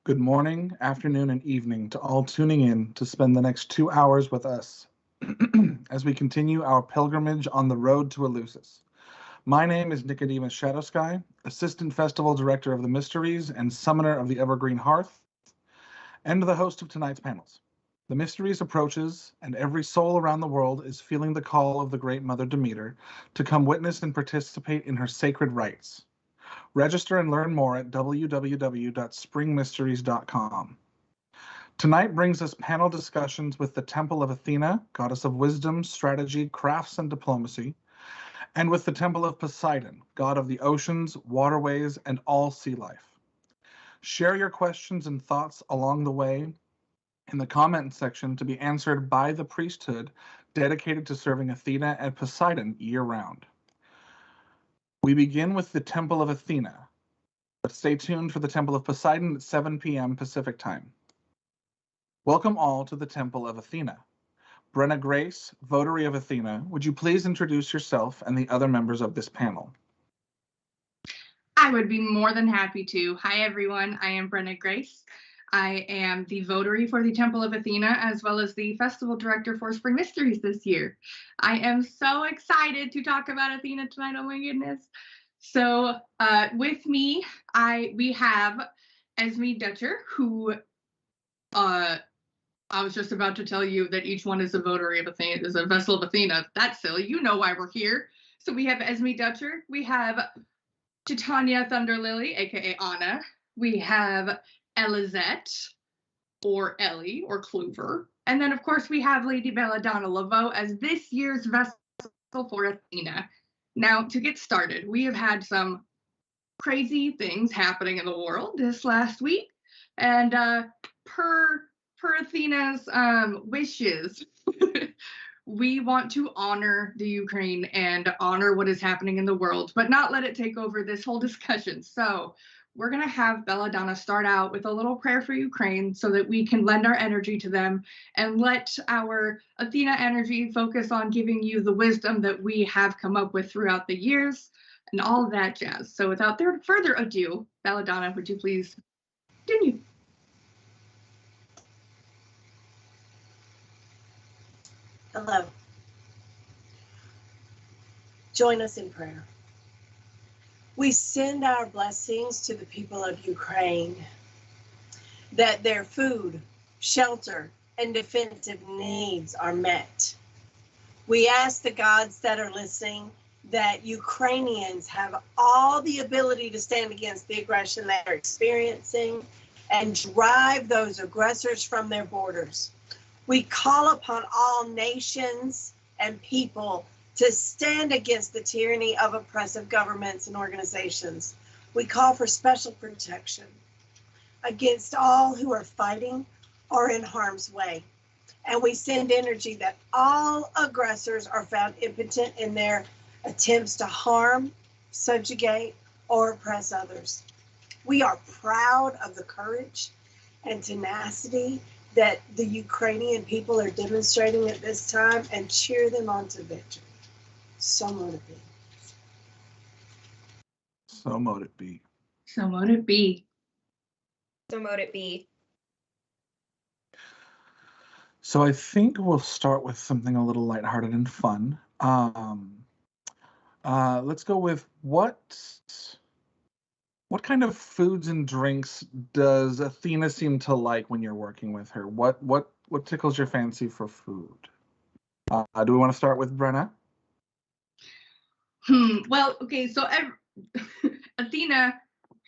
Good morning, afternoon, and evening to all tuning in to spend the next 2 hours with us as we continue our pilgrimage on the road to Eleusis. My name is Nicodemus Shadowsky, Assistant Festival Director of the Mysteries and Summoner of the Evergreen Hearth, and the host of tonight's panels. The Mysteries approaches, and every soul around the world is feeling the call of the Great Mother Demeter to come witness and participate in her sacred rites. Register and learn more at www.springmysteries.com. Tonight brings us panel discussions with the Temple of Athena, goddess of wisdom, strategy, crafts, and diplomacy, and with the Temple of Poseidon, god of the oceans, waterways, and all sea life. Share your questions and thoughts along the way in the comment section to be answered by the priesthood dedicated to serving Athena and Poseidon year-round. We begin with the Temple of Athena, but stay tuned for the Temple of Poseidon at 7 p.m. Pacific Time. Welcome all to the Temple of Athena. Brenna Grace, votary of Athena, would you please introduce yourself and the other members of this panel? I would be more than happy to. Hi, everyone. I am Brenna Grace. I am the votary for the Temple of Athena, as well as the festival director for Spring Mysteries this year. I am so excited to talk about Athena tonight. Oh my goodness. So with me, we have Esme Dutcher, who I was just about to tell you that each one is a votary of Athena, is a vessel of Athena. That's silly. You know why we're here. So we have Esme Dutcher. We have Titania Thunderlily, aka Anna. We have Elizette, or Ellie, or Clover. And then, of course, we have Lady Belladonna Laveau as this year's vessel for Athena. Now, to get started, we have had some crazy things happening in the world this last week. And per Athena's wishes, we want to honor the Ukraine and honor what is happening in the world, but not let it take over this whole discussion. So we're going to have Belladonna start out with a little prayer for Ukraine so that we can lend our energy to them and let our Athena energy focus on giving you the wisdom that we have come up with throughout the years and all of that jazz. So without further ado, Belladonna, would you please continue? Hello. Join us in prayer. We send our blessings to the people of Ukraine, that their food, shelter, and defensive needs are met. We ask the gods that are listening that Ukrainians have all the ability to stand against the aggression they are experiencing and drive those aggressors from their borders. We call upon all nations and people to stand against the tyranny of oppressive governments and organizations. We call for special protection against all who are fighting or in harm's way. And we send energy that all aggressors are found impotent in their attempts to harm, subjugate, or oppress others. We are proud of the courage and tenacity that the Ukrainian people are demonstrating at this time and cheer them on to victory. So mote it be. So mote it be. So mote it be. So mote it be. So I think we'll start with something a little lighthearted and fun. Let's go with what kind of foods and drinks does Athena seem to like when you're working with her? What tickles your fancy for food? Do we want to start with Brenna? Well, okay, so Athena,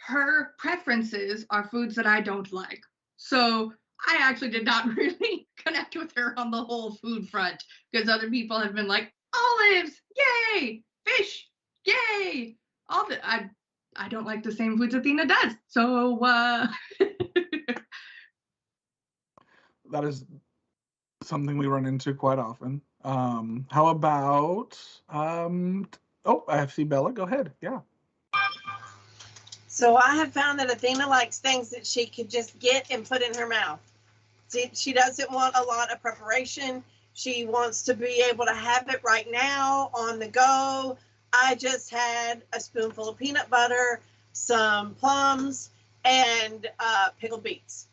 her preferences are foods that I don't like. So I actually did not really connect with her on the whole food front because other people have been like, olives, yay, fish, yay. All that I don't like the same foods Athena does. So that is something we run into quite often. How about I see Bella. Go ahead. Yeah. So I have found that Athena likes things that she could just get and put in her mouth. She doesn't want a lot of preparation. She wants to be able to have it right now on the go. I just had a spoonful of peanut butter, some plums, and pickled beets.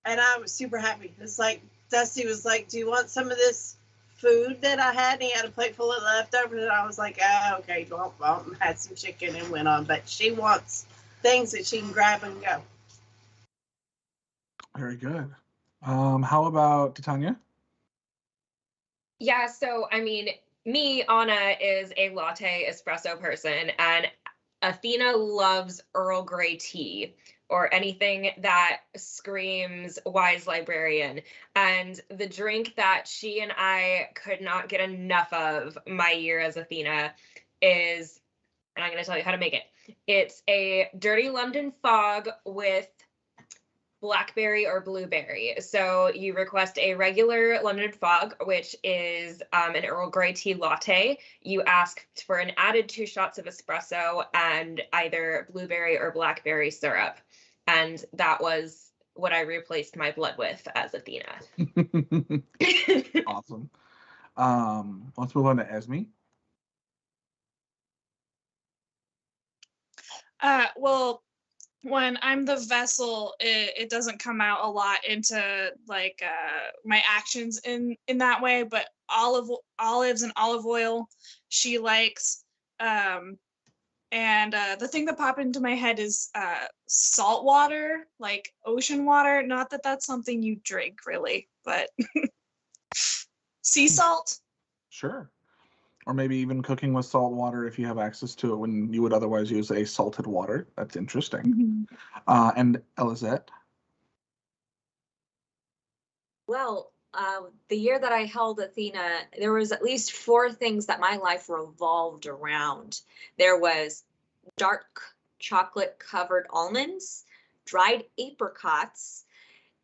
And I was super happy. It's like Dusty was like, "Do you want some of this food that I had?" And he had a plate full of leftovers, and I was like, "Oh, okay, well, had some chicken and went on." But she wants things that she can grab and go. Very good. How about Titania? Yeah, so I mean, me, Anna, is a latte espresso person, and Athena loves Earl Grey tea or anything that screams wise librarian. And the drink that she and I could not get enough of my year as Athena is, and I'm going to tell you how to make it. It's a dirty London fog with blackberry or blueberry. So you request a regular London fog, which is an Earl Grey tea latte. You ask for an added 2 shots of espresso and either blueberry or blackberry syrup. And that was what I replaced my blood with as Athena. Awesome. Let's move on to Esme. Well, when I'm the vessel, it doesn't come out a lot into like my actions in that way, but olives and olive oil she likes. And the thing that popped into my head is salt water, like ocean water. Not that that's something you drink really, but sea salt. Sure. Or maybe even cooking with salt water if you have access to it when you would otherwise use a salted water. That's interesting. And Elisette? Well, the year that I held Athena, there was at least 4 things that my life revolved around. There was dark chocolate covered almonds, dried apricots,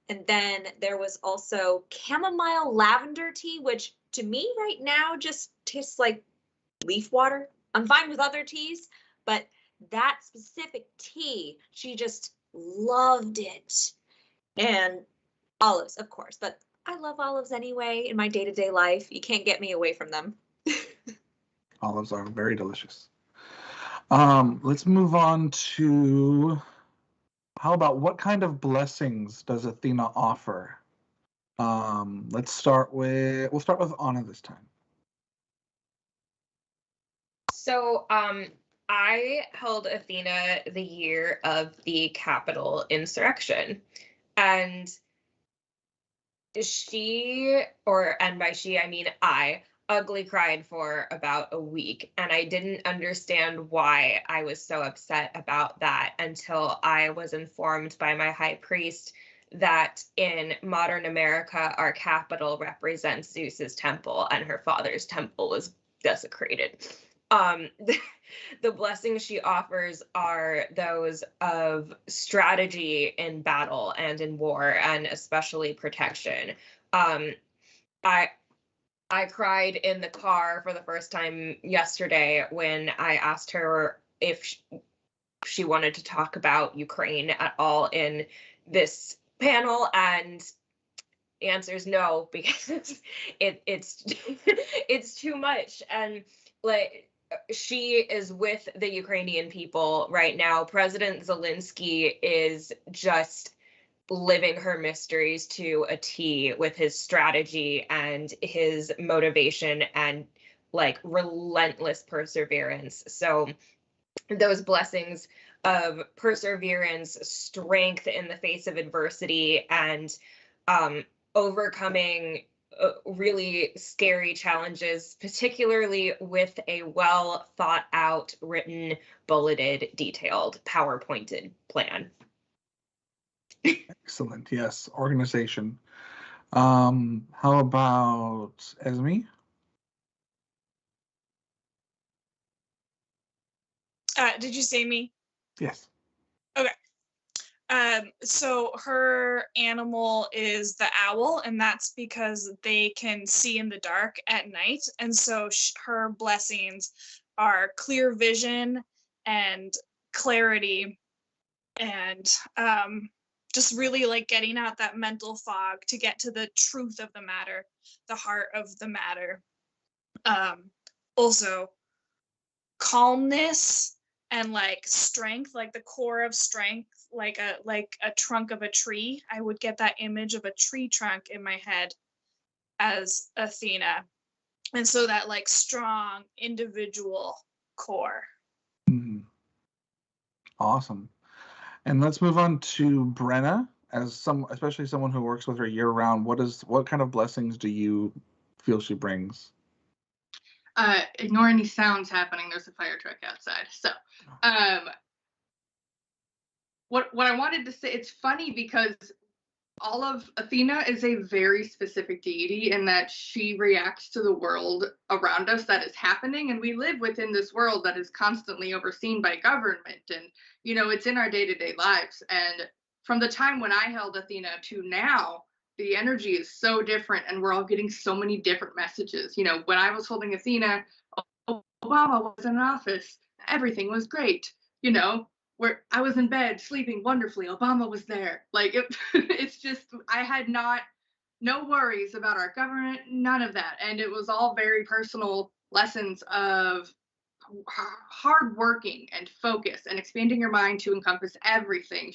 and then there was also chamomile lavender tea, which to me right now just tastes like leaf water. I'm fine with other teas, but that specific tea, she just loved it. And olives, of course, but I love olives anyway in my day-to-day life. You can't get me away from them. Olives are very delicious. Let's move on to, how about what kind of blessings does Athena offer? We'll start with Anna this time. So I held Athena the year of the Capitol insurrection. And and by she, I mean I, ugly cried for about a week. And I didn't understand why I was so upset about that until I was informed by my high priest that in modern America, our capital represents Zeus's temple and her father's temple was desecrated. The blessings she offers are those of strategy in battle and in war, and especially protection. I cried in the car for the first time yesterday when I asked her if she wanted to talk about Ukraine at all in this panel, and the answer is no, because it's it's too much. And like, she is with the Ukrainian people right now. President Zelensky is just living her mysteries to a T with his strategy and his motivation and like relentless perseverance. So those blessings of perseverance, strength in the face of adversity, and overcoming really scary challenges, particularly with a well thought out, written, bulleted, detailed, PowerPointed plan. Excellent. Yes, organization. How about Esme? Did you say me? Yes. Okay. So her animal is the owl, and that's because they can see in the dark at night. And so her blessings are clear vision and clarity, and just really like getting out that mental fog to get to the truth of the matter, the heart of the matter. Also, calmness and like strength, like the core of strength, like a trunk of a tree. I would get that image of a tree trunk in my head as Athena. And so that like strong individual core. Mhm. Awesome. And let's move on to Brenna, especially someone who works with her year round. What kind of blessings do you feel she brings? Ignore any sounds happening. There's a fire truck outside. So, what I wanted to say, it's funny because all of Athena is a very specific deity in that she reacts to the world around us that is happening, and we live within this world that is constantly overseen by government, and it's in our day-to-day lives. And from the time when I held Athena to now, the energy is so different, and we're all getting so many different messages. When I was holding Athena, Obama was in office, everything was great. Where I was in bed sleeping wonderfully, Obama was there. Like it's just, I had no worries about our government, none of that. And it was all very personal lessons of hard working and focus and expanding your mind to encompass everything.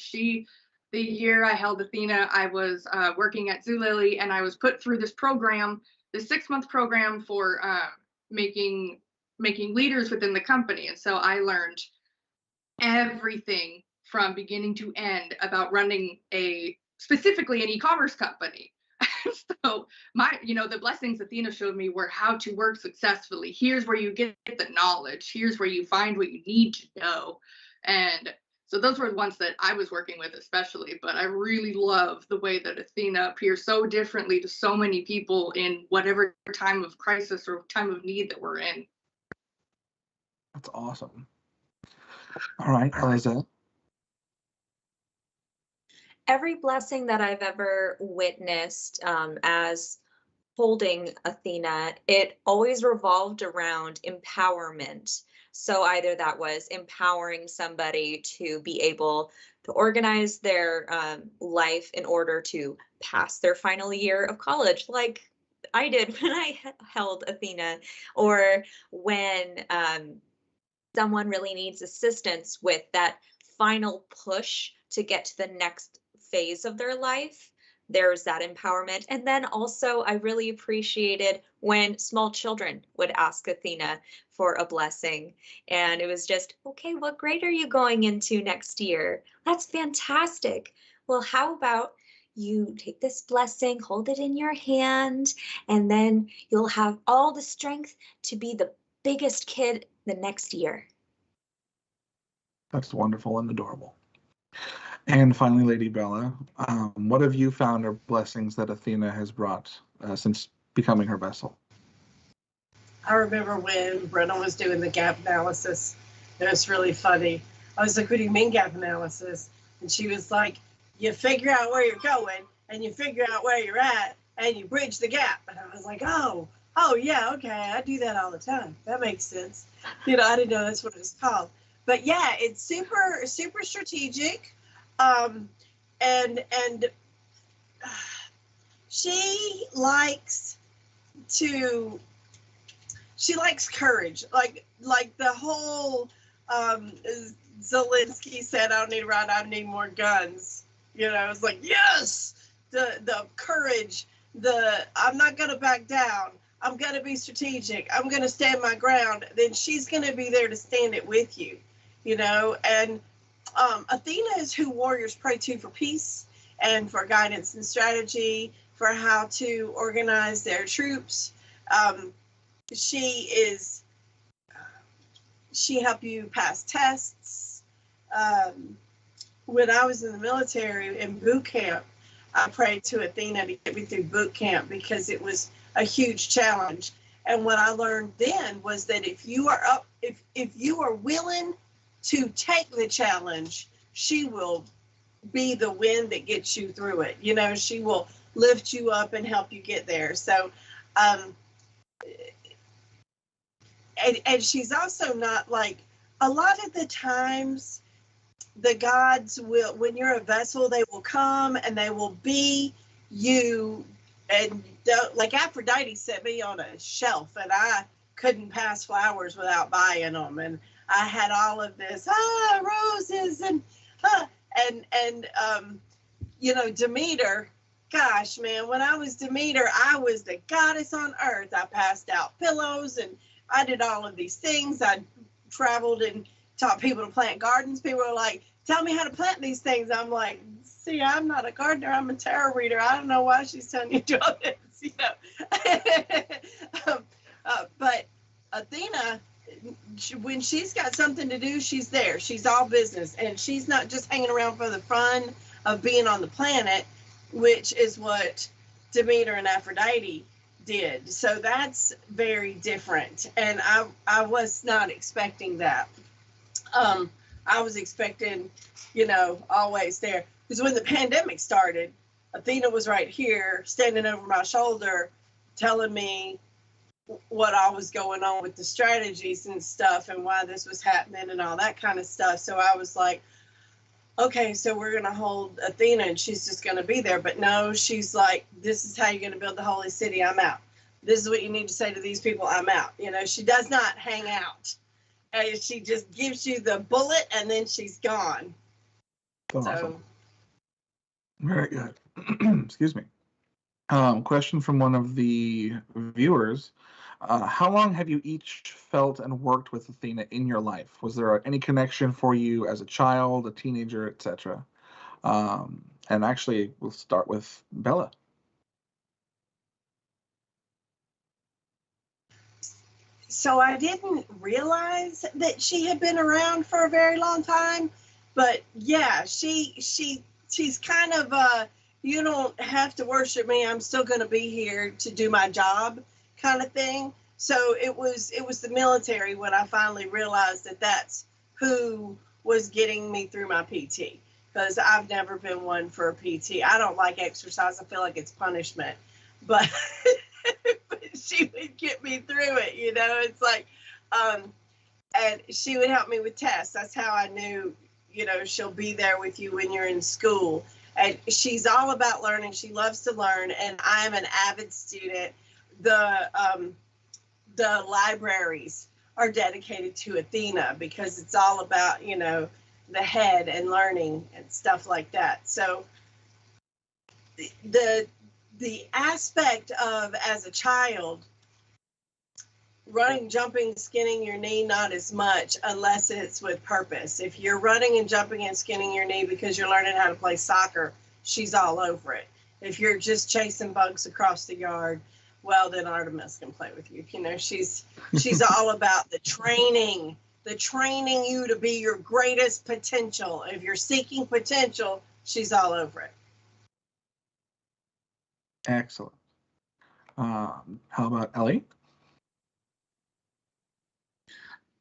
The year I held Athena, I was working at Zulily, and I was put through this program, this 6-month program for making leaders within the company. And so I learned everything from beginning to end about running specifically an e-commerce company. So the blessings Athena showed me were how to work successfully. Here's where you get the knowledge. Here's where you find what you need to know. And so those were the ones that I was working with especially, but I really love the way that Athena appears so differently to so many people in whatever time of crisis or time of need that we're in. That's awesome. All right, Eliza. Every blessing that I've ever witnessed as holding Athena, it always revolved around empowerment. So either that was empowering somebody to be able to organize their life in order to pass their final year of college, like I did when I held Athena, or when someone really needs assistance with that final push to get to the next phase of their life. There's that empowerment. And then also I really appreciated when small children would ask Athena for a blessing. And it was just, okay, what grade are you going into next year? That's fantastic. Well, how about you take this blessing, hold it in your hand, and then you'll have all the strength to be the biggest kid the next year. That's wonderful and adorable. And finally, Lady Bella, what have you found are blessings that Athena has brought since becoming her vessel? I remember when Brenna was doing the gap analysis. It was really funny. I was like, what do you mean gap analysis? And she was like, you figure out where you're going, and you figure out where you're at, and you bridge the gap. And I was like, oh yeah, okay, I do that all the time. That makes sense. I didn't know that's what it was called. But yeah, it's super, super strategic. And she likes courage, like the whole Zelensky said, I don't need to ride, I need more guns. It's like, yes, the courage, I'm not gonna back down, I'm gonna be strategic, I'm gonna stand my ground. Then she's gonna be there to stand it with you, and Athena is who warriors pray to for peace and for guidance and strategy, for how to organize their troops. She helped you pass tests. When I was in the military in boot camp, I prayed to Athena to get me through boot camp because it was a huge challenge. And what I learned then was that if you are willing to take the challenge, she will be the wind that gets you through it. She will lift you up and help you get there. So, and she's also not like, a lot of the times the gods will, when you're a vessel, they will come and they will be you. And like Aphrodite set me on a shelf and I couldn't pass flowers without buying them. And I had all of this, roses and you know, Demeter, gosh, man, when I was Demeter, I was the goddess on earth. I passed out pillows and I did all of these things. I traveled and taught people to plant gardens. People were like, tell me how to plant these things. I'm like, see, I'm not a gardener. I'm a tarot reader. I don't know why she's telling you to do all this, you know. But Athena, when she's got something to do, she's there. She's all business. And she's not just hanging around for the fun of being on the planet, which is what Demeter and Aphrodite did. So that's very different. And I was not expecting that. I was expecting, you know, always there. Because when the pandemic started, Athena was right here, standing over my shoulder, telling me what all was going on with the strategies and stuff and why this was happening and all that kind of stuff. So I was like, okay, so we're going to hold Athena and she's just going to be there. But no, she's like, this is how you're going to build the holy city. I'm out. This is what you need to say to these people. I'm out. You know, she does not hang out. She just gives you the bullet and then she's gone. That's So awesome. Very good. Excuse me. Question from one of the viewers. How long have you each felt and worked with Athena in your life? Was there any connection for you as a child, a teenager, etc.? And actually, we'll start with Bella. So I didn't realize that she had been around for a very long time, but yeah, she's kind of you don't have to worship me. I'm still going to be here to do my job kind of thing. So it was the military when I finally realized that that's who was getting me through my PT, because I've never been one for a PT. I don't like exercise. I feel like it's punishment, but she would get me through it, you know. It's like, and she would help me with tests. That's how I knew, you know, she'll be there with you when you're in school. And she's all about learning. She loves to learn, and I'm an avid student. The libraries are dedicated to Athena because it's all about, you know, the head and learning and stuff like that. So the aspect of, as a child, running, jumping, skinning your knee, not as much unless it's with purpose. If you're running and jumping and skinning your knee because you're learning how to play soccer, she's all over it. If you're just chasing bugs across the yard, well, then Artemis can play with you. You know, she's all about the training you to be your greatest potential. If you're seeking potential, she's all over it. Excellent. How about Ellie?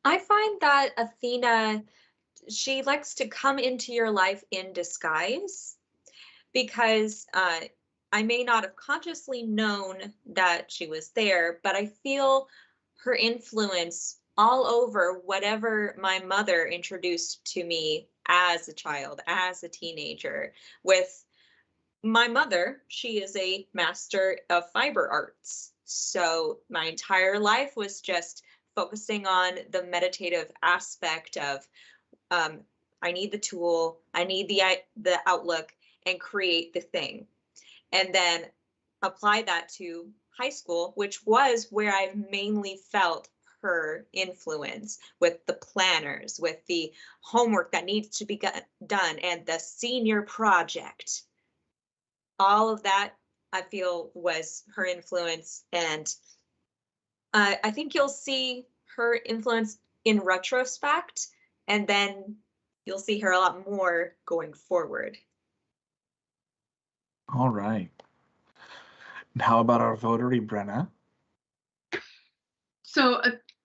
I find that Athena, she likes to come into your life in disguise, because I may not have consciously known that she was there, but I feel her influence all over whatever my mother introduced to me as a child, as a teenager. With my mother, she is a master of fiber arts. So my entire life was just focusing on the meditative aspect of I need the tool, I need the outlook, and create the thing. And then apply that to high school, which was where I mainly felt her influence, with the planners, with the homework that needs to be done, and the senior project. All of that, I feel, was her influence. And I think you'll see her influence in retrospect, and then you'll see her a lot more going forward. All right. And how about our votary, Brenna? So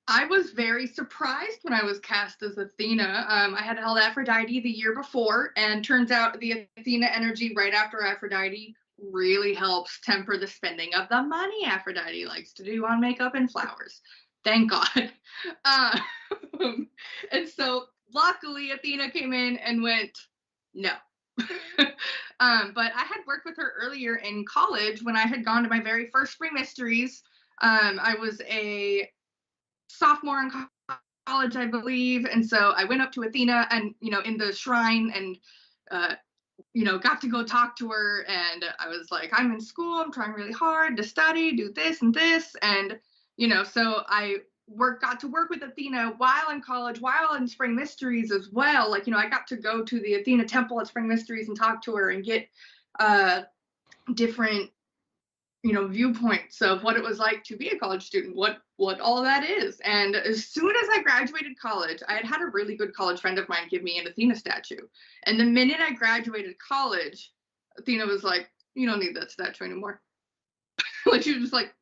I was very surprised when I was cast as Athena. I had held Aphrodite the year before, and turns out the Athena energy right after Aphrodite really helps temper the spending of the money Aphrodite likes to do on makeup and flowers. Thank God. And so luckily Athena came in and went, no. But I had worked with her earlier in college when I had gone to my very first Spring Mysteries. I was a sophomore in college, I believe. And so I went up to Athena and, in the shrine and, got to go talk to her. And I was like, I'm in school. I'm trying really hard to study, do this and this. And, so I got to work with Athena while in college, while in Spring Mysteries as well. Like, I got to go to the Athena temple at Spring Mysteries and talk to her and get different viewpoints of what it was like to be a college student, what all that is. And as soon as I graduated college, I had a really good college friend of mine give me an Athena statue. And the minute I graduated college, Athena was like, you don't need that statue anymore. Like, she was just like,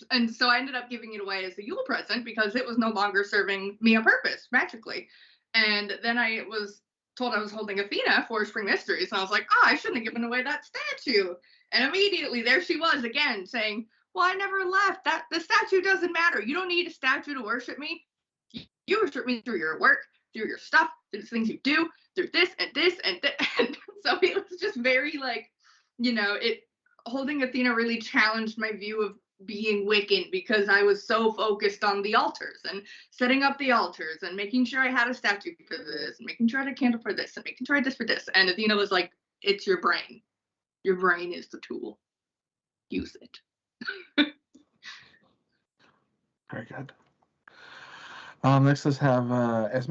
and so I ended up giving it away as a Yule present because it was no longer serving me a purpose magically. And then I was told I was holding Athena for Spring Mysteries, and I was like, I shouldn't have given away that statue. And immediately there she was again saying, well, I never left. That the statue doesn't matter. You don't need a statue to worship me. You worship me through your work, through your stuff, through the things you do, through this and this and and so it was just very like, holding Athena really challenged my view of being Wiccan because I was so focused on the altars and setting up the altars and making sure I had a statue for this and making sure I had a candle for this and making sure I had this for this. And Athena was like, it's your brain. Your brain is the tool. Use it. Very good. Next, let's have Esme.